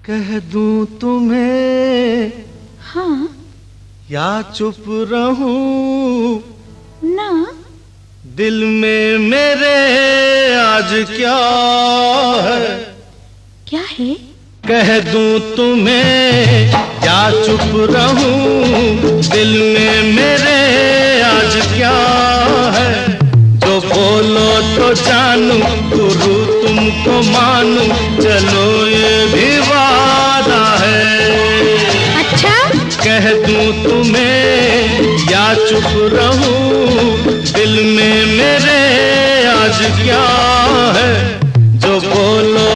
कह दूं तुम्हें हाँ या चुप रहूं ना, दिल में मेरे आज क्या है? क्या है? कह दूं तुम्हें या चुप रहूं, दिल में मेरे आज क्या है? जो बोलो तो जानूं, गुरु तुमको मानूं, चलो ये भी वादा है। अच्छा, कह दूं तुम्हें या चुप रहूं, दिल में मेरे आज क्या